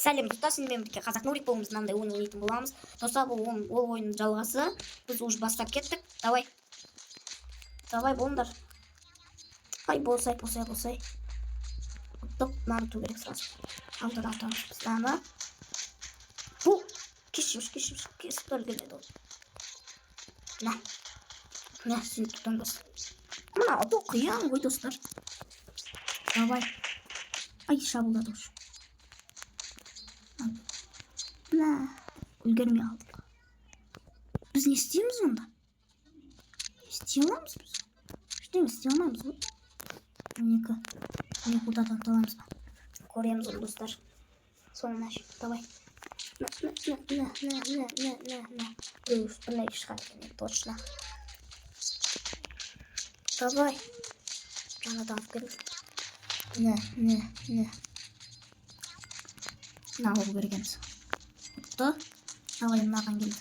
Сәлем достар, сіздермен бірге қазақ нурик болуымыз мынандай ойын ойнайтын боламыз. Достар, бұл ол ойынның жалғасы. Біз уже бастап кеттік. Давай болыңдар. Ай, болсай. Топ манту керек сразу. Алтыдан танışmışlar. Bu kişmiş kesip ölgüledi o. Ne seni tutan bas. Ama o da kıyan koy dostlar. Давай. Ay şabuladı hoş. Ne? Ulgermeyi aldık. Biz ne istiyoruz ondan? İstiyor musunuz biz? İşte istiyor musunuz? Ne burada tanıtalımız var. Koruyalım onu dostlar. Sonra давай. На. Установи шкафы, точно. Давай. Она там вперед. Не. На, ол берген. Отто. Давай, маған келді.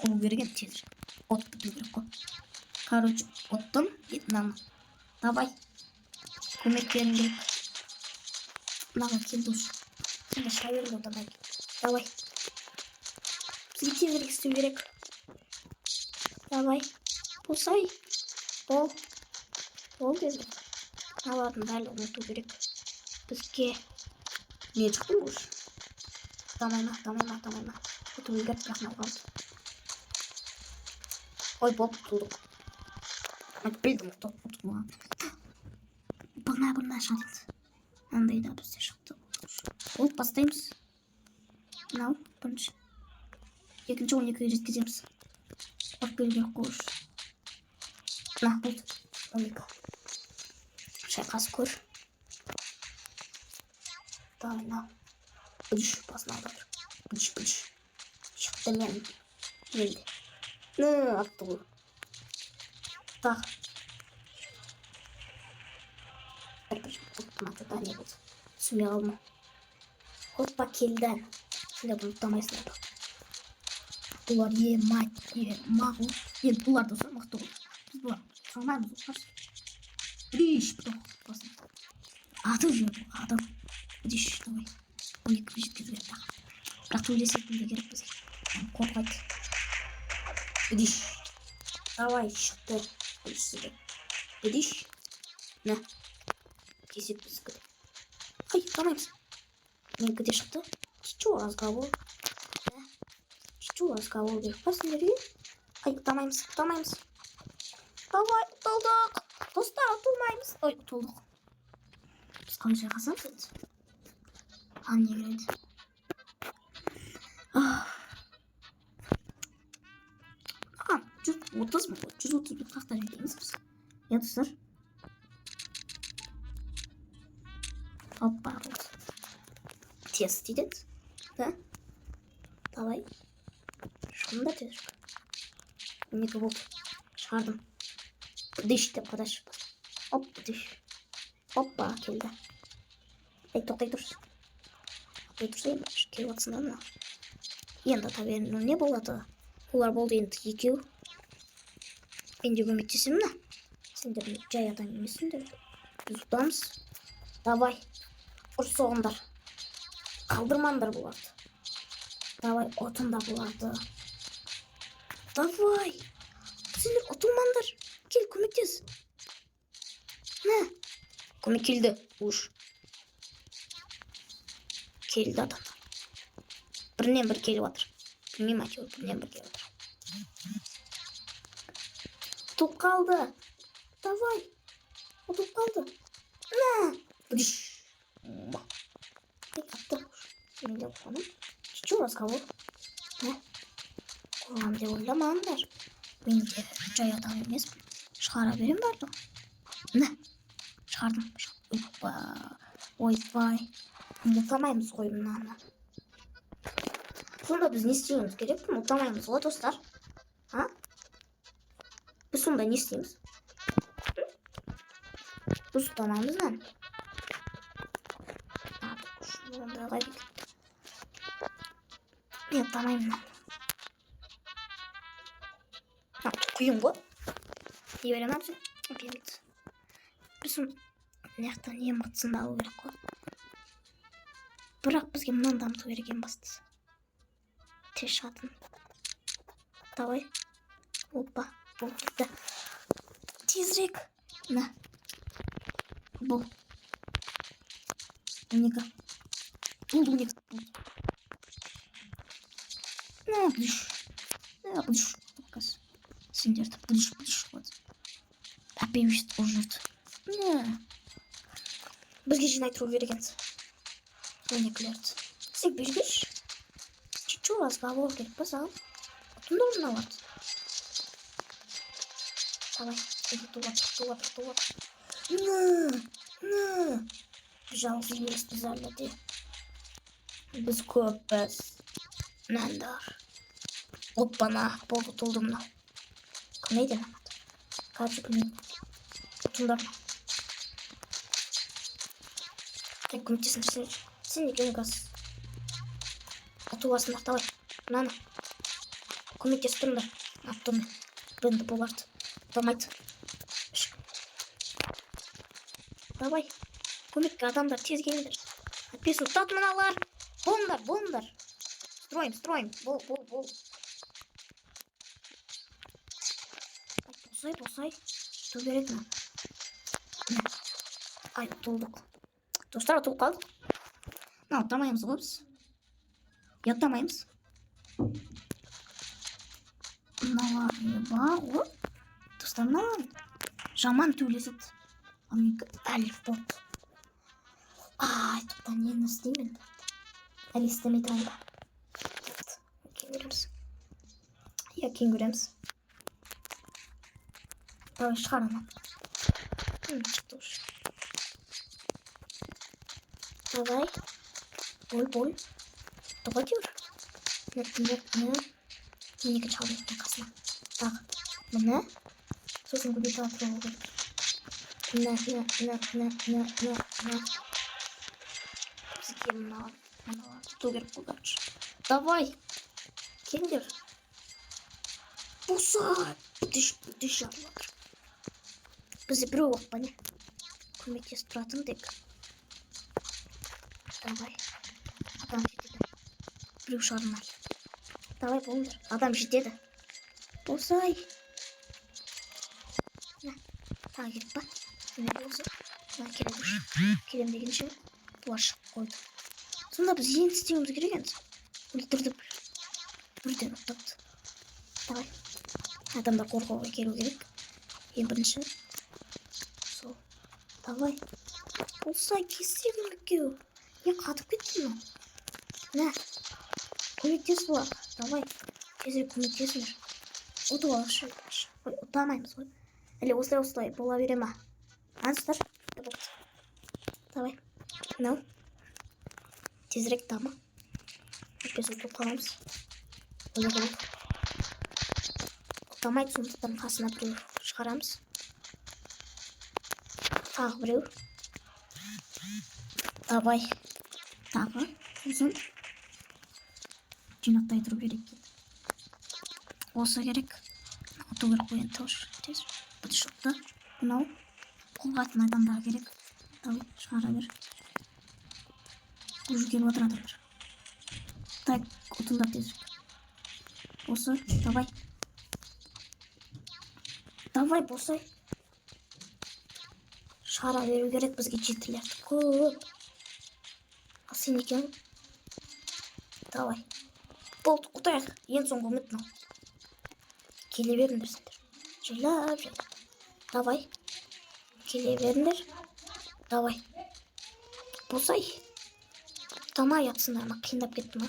Ол берген тезір. От біту керек қой. Короче, оттым. Мынаны. Давай. Көмек берін керек. Маған келді уже. Сен де шыға берді одан. Давай. Бізге тезірек істеу керек. Давай. Болсай. Бол тезірек. Алатын дәл ұмыту керек. Бізге не шықты бұл? Тамайма. Ұту егер жақын қалды. Ой, болып тұлдық. Білдім ұтылмаған. Бұлна шалды. Андай да бізде шықты. Ол бастаймыз. Мынау бірінші. Екінші 12-ге жеткіземіз. Орпелге қош. Болды. 12. Шайқас көр. Давай, мынау. Бүдіш басына алдар. Бүдіш. Шықты мен. Елді. Атты бұл. Так. Автоматта не болды. Түсінбей қалма. Опа, келді. Сіле бұны ұттамайсың. Бұлар мағыл. Енді бұлар да сұрмақты ғой. Біз бұлар сұрмаймыз оқарсы. Бүдіш. Атып жүр. Бүдіш. Давай. 12-ге жеткізу керек тағы. Бірақ төлесетін де керек бізге. Қорқайды. Бүдіш. Давай, шықты. Бүдіш. На. Кесет бізгі. Ай, қалаймыз. Менікі де шықты. Чичу разговор керек па сендерге? Ай, ұтамаймыз. Давай, ұтылдық. Достар, ұтылмаймыз. Ой, ұтылдық. Біз қалай шайқасамыз енді? Не келеді? 130 қақта жетеміз біз. Достар. Опа, болды. Тез дейді. Да? Давай. Шында тез. 12 болды. Шығардым. Бүдіш деп қадаш. Оп, бүдіш. Опа, келді. Тоқтай тұрсын. Келіп атсында мына. Енді таберін не болады? Олар болды енді екеу. Енді көмектесем мына. Сендер жай адам емессіңдер. Біз ұтамыз. Давай. Ұрыс соғындар. Қалдырмаңдар бұларды. Давай, отында бұларды. Давай. Сендер ұтылмаңдар. Кел, көмектес. Көмек келді. Уж. Келді адам. Бірінен бір келіп атыр. Білмейм әйтеуір бірінен бір келіп атыр. Ұтылып қалды. Давай. Ұтылып қалды. Бүдіш. Менде қоным. Чичу разговор. Қоғам деп ойламаңдар. Мен де жай адам емеспін. Шығара берем барды. Шығардым. Ойбай. Ұтамаймыз ғой мынаны. Сонда біз не істеуіміз керек? Ұтамаймыз ғой достар. Біз сонда не істейміз? Біз ұтамаймыз lan. Onda'ya gitti. Ұтамаймын lan. Құйын ғой. Не берем әбсен? Беремейді. Біз не мықтысын алу керек қой. Bırak bізге мынаны дамыту керек ең бастысы. Тез шығатын. Давай. Опа. Бұл кетті. Тезірек. На. Бұл. 12. Бұл 12. На, бұдыш. На, бұдыш. Сендерді бұдыш. Әпеймешті ұжырды. На. Бізге жинай тұру берегенсі. 12-лерді. Сек бергеш. Чуть-чуть азға болу керек па саған? Отын должен алады. Давай. Тулап. На. Жалғыз еместі зәрледі. Біз көппіз. Нәндар. Оппана. Болды толды мынау. Кімейден амады? Қаржы білмейді. Отындар ма? Тек көмектесін. Сен екені газ. Атуласындар. Давай. Мынаны. Көмектес тұрыңдар. Аттым. Бенді боларды. Дамайды. Давай. Көмекке адамдар тез келіңдер. Отписывай. Тат мыналар. Болыңдар. Строим. Бол. Босай. Ту керек ма? Ай, ұтылдық. Достар, ұтылып қалдық. Ұттамаймыз ғой біз. Ұттамаймыз. Мыналар бар ғой. Достар, мыналар. Жаман төйлеседі. Әлif болды. Ай, топтан нені істеймін? Әлі істемей тұрайын ба? Кейін көреміз. Давай, шығар ана. Шықты ұш. Давай. Бол. Доға дейір. Менекі чалдың қасына. Тағы. Мұны. Сосын көбейті атырау керек. На. Бізге мұны тұту керек бұл. Давай. Келіңдер. Босай. Бүтіш жарылатыр. Бізде біреу оқпа не? Көмектес тұратын дек. Давай. Адам жетеді. Біреу шарынай. Давай болыңдар. Адам жетеді. Босай. На. Тағы керек па? Не болсы? На, келем дегенше бұлар шығып қойды. Сонда біз ең істеуіміз керек енді. Өлтірді бірден ұттапты. Давай. Адамдар қорғауға келу керек. Ең бірінші. Сол. Давай. Болсай, кестірегім екеу. Қатып кетті ме? На. Көмектес бұлар. Давай. Тезірек көмектесіңдер. Ұтып алшы. Ұтамаймыз ғой. Әлі осылай бола бере ма? Аңыздар. Давай. Мынау. Тезірек дамы. Өтпес ұтып қаламыз. Ұтамайды сондықтан қасына біреу шығарамыз. Тағы біреу. Давай. Тағы. Сосын. Жинақтай тұру керек. Осы керек. Ұту керек қойын тауш. Тез. Бұты шықты. Мынау. Қолғатын адамдар керек. Давай. Шығара бер. Уже келіп отырадыр. Так. Ұтындар тезірек. Осы. Давай. Давай босай. Шығара беру керек бізге жетілерді. Көп. Ал сен екен. Давай. Болды. Ұтайық. Ең соңғы үміт мынау. Келе беріңдер сендер. Жайлап. Давай. Келе беріңдер. Давай. Босай. Тамай атсындар ма? Қиындап кетті ма?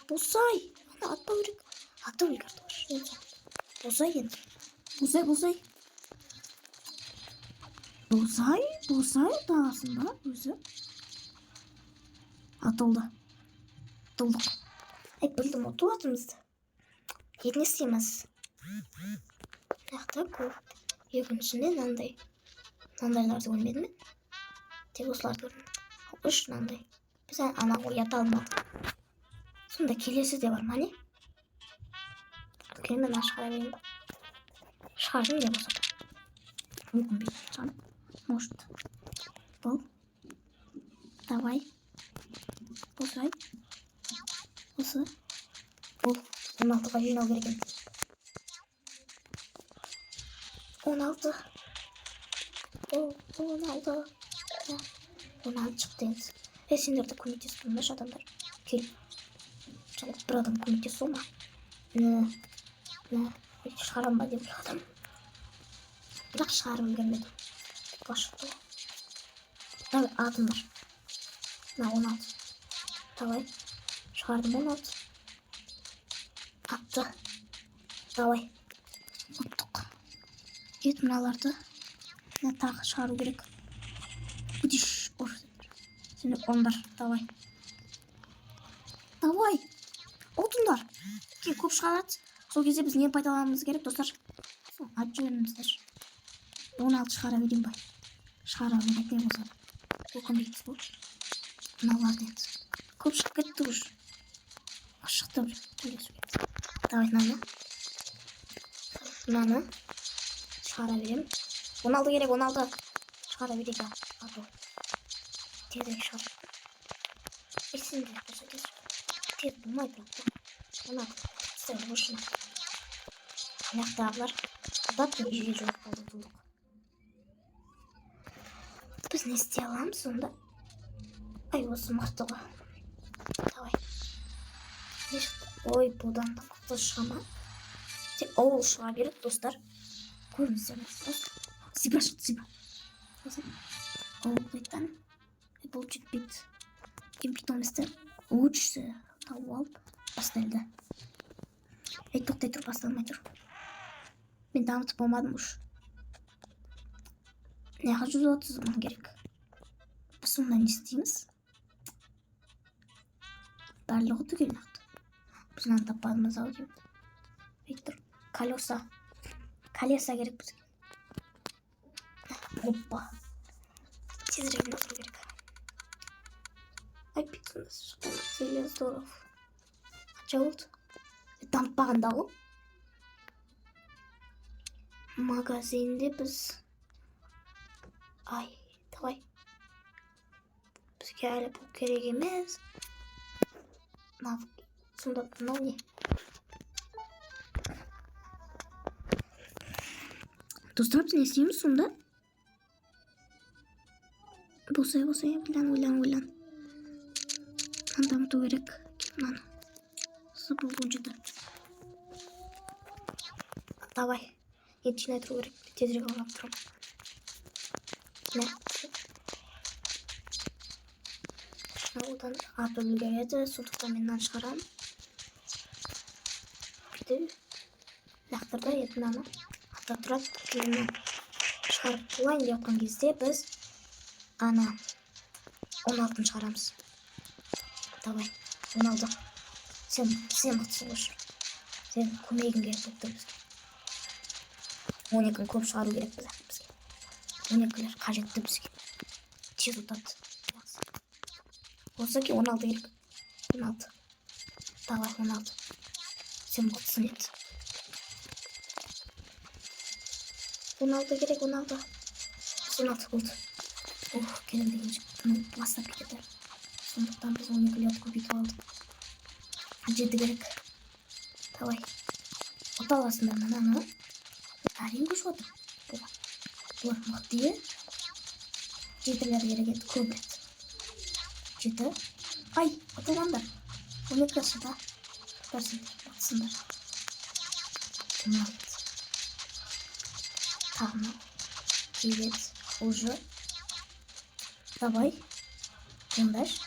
Босай. Ана атпау керек. Аты өлгірді бар. Босай енді. Босай. Босай тағасын ба өзі? Атылды. Тұлдық. Ай, білдім оту атымызды. Етін істейміз. Яқта көп. Екіншінде нандайларды көрмедім мен. Тек осыларды көрдім. Үш нандай. Біз ана оята алмадық. Сонда келесі де бар ма не? Келмен ашқара берейін ба? Шығаржын деп болса. Мүмкін бейді. Может. Бол. Давай. 16'ga жинау керек екен. 16. 16. 16 çıktı енді. Сендер де көмектесіп тұрыңдаршы адамдар. Кел. Жалпы бір адам көмектесіп сол ма? Шығарам ба деп ойладым. Бірақ шығарып үлгермедім. Башықты. Давай атым бар. На 16. Давай. Шығардым 16. Атты. Давай. Ұттық. Ет мыналарды. Тағы шығару керек. Будешь. Сендер ондар. Давай. Давай. Отындар. Көп шығарады. Сол кезде біз не пайдаланымыз керек, достар? Ат жөніміздер. 16 шығара берейін ба? Шығара берейін не болса. Өкінбейді бұл. Мыналарды енді. Көп шығып кетті ұш. Шықты бір. Давай мынаны. Мынаны. Шығара берем. 16 керек, 16. Шығара берейік. Ату. Тезірек шығар. Есіңдер болса тез. Тез болмайды. 16. Сәл бошына. Аяқтағылар. Ұдап үйге жоқ болды тұлдық. Біз не істей аламыз сонда? Ай, осы мықты ғой. Давай. Не шықты? Ой, бұдан да мықты шығама. Тек ауыл шыға береді, достар. Көріңіздер. Зибра шықты, зибра. Ауыл қайттан. Бұл жетпейді. Кемпитомызды лучшысы тауып алып бастайды. Тоқтай тұр, басталмай тұр. Мен дамытып болмадым ұш. Неға 130 мың керек. Біз сонда не істейміз? Барлығы түгел нақты. Біз наны таппадымыз ау деймін. Тұр. Колеса. Колеса керек бізге. Оппа. Тезірек отыру керек. Ай, питсуныз. Сәле здоров. Қанша болды? Дампағанда ғой. Магазинде біз... Ай, давай. Бізге әлі бұл керек емес. Сонда мынау не? Достар, біз не істейміз сонда? Болса, ойлан. Дамыту керек. Мынаны. Бұл бойыншыда. Давай. Ет жинай тұру керек. Тезірек алып тұрам. Одан аты үлгереді. Сондықтан мен нан шығарам. Бүйтіп. Лақтырда ет наны. Ата тұрады. Кейіннен шығарып туайын деп отқан кезде біз ана 16-ын шығарамыз. Давай. 16. Сен мықтысың ұш. Сен көмегін керек болып тұр бізге. 12-ін көп шығару керек бізге. 12-лер қажетті бізге. Тез ұтады. Болса ке 16 керек. 16. Давай 16. Сен мықтысың ет. 16 керек, 16. 16 болды. Керек дегенше. Бастап кетеді. Сондықтан біз 12-лерді көбейтіп алдық. 7 керек. Давай. Ота аласыңдар мынаны. Әрең көшіп отыр. Бұлар мықты е. 7-лер керек еді, көп еді. 7. Ай, оталандар. 12 жасында. Мықтысыңдар. 16. Тағына. 9. Уже. Давай. 15.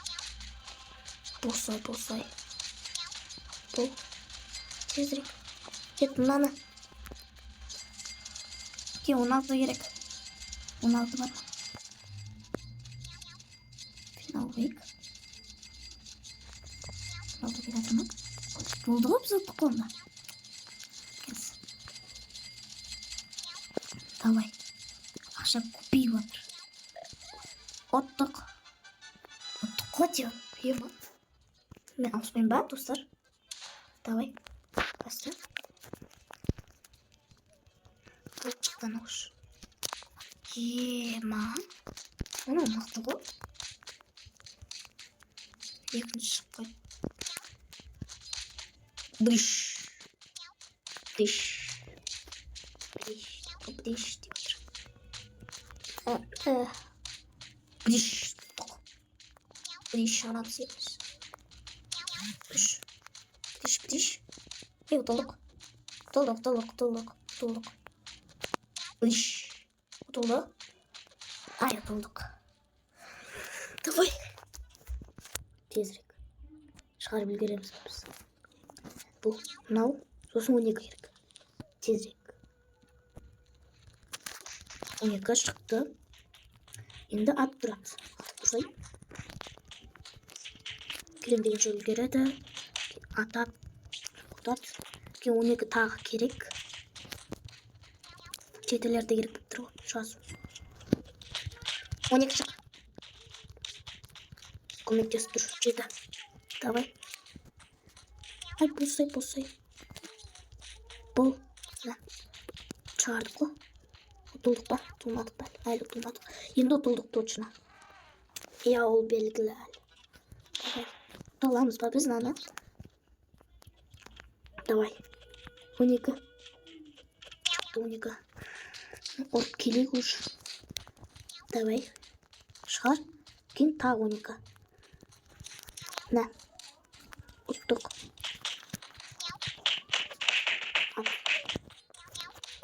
Болсай. Бұл. Тезірек. Кет мынаны. 16 керек. 16 бар. Финал вейк. 16 керек атырма. Болды ғой біз ұттық онда. Давай. Ақша көбейіп отыр. Ұттық қой деп. Ема. Мен ауыспайым ба, достар? Давай. Баста. Шықтан ош. Ема. Оны мықты ғой. Екінші шық қой. Дыш. Diş. Diş. Diş diyor. Diş. Diş anası yapıyoruz. Diş. Diş. Diş. Evet doluk. Doluk. Diş. Doluk. Ay doluk. Давай. Tezrek. Шығарып үлгереміз біз. Бұл мынау сосын 12 керек. Тезірек. 12 шықты. Енді атып тұрады. Атып тұрсай. Келем дегенше үлгереді. Атады. Атады. Кейін 12 тағы керек. Жетілерде керек болып тұр ғой. Жазу. 12 шық. Көмектесіп тұр. Жеті. Давай. Ай, босай. Бұл. Шығардық қой. Ұтылдық па? Тұлмадық па? Әлі ұтылмадық. Енді ұтылдық точно. Я ол белгілі әлі. Давай. Ұталамыз ба біз наны? Давай. 12. Шықты 12. Ұрып келейік ұш. Давай. Шығар. Кейін тағы 12. Нә. Ұттық.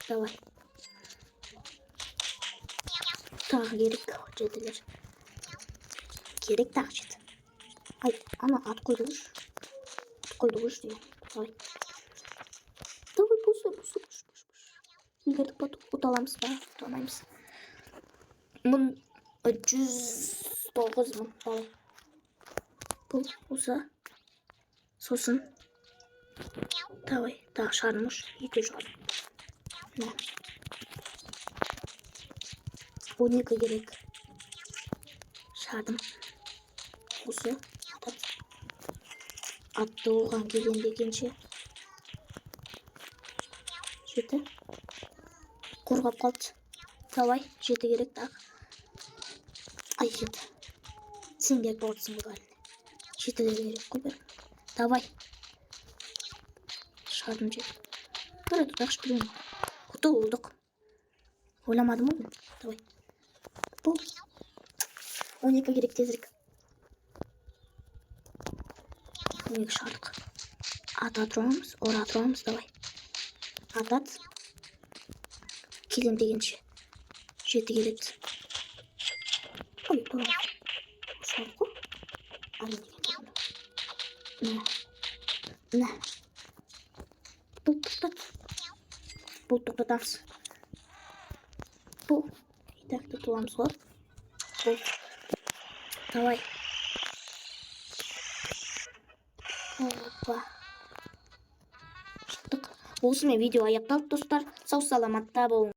Давай. Тағы керек. Жетілер. Керек тағы жет. Ай, ана ат қойды ұш. Ат қойды ұш дейін. Давай. Давай, бұш. Үлгердік ба? Ұталамыз ба? Ұталамаймыз. Мың 109 мың. Давай. Бұл ұса. Сосын. Давай. Тағы шығармыш. Екі шығар. Нә. 12 керек. Шығардым. Осы. Атты оған келген дегенше. Жеті. Қорғап қалды. Давай. Жеті керек тағы. Ай, жеті. Сен керек болатсың бұл әліне. Жетілер керек қой бір. Давай. Шығардым жеті. Бір тұтақшы білемін. Ұтылдық. Ойламадым ғой. Давай. Бұл. 12 керек тезірек. 12 шығардық. Ата тұрамыз. Ора тұрамыз. Давай. Атат. Келем дегенше. Жеті келеді. Ой, тұрамыз. Шығардық қой. Али деген. Нә. Бұл тұқтат. Бұл тұқтатамыз. Бұл. Итақты тұламыз ғой. Бұл. Давай. Опа. Шықтық. Осымен видео аяқталды достар. Сау саламатта болыңыз.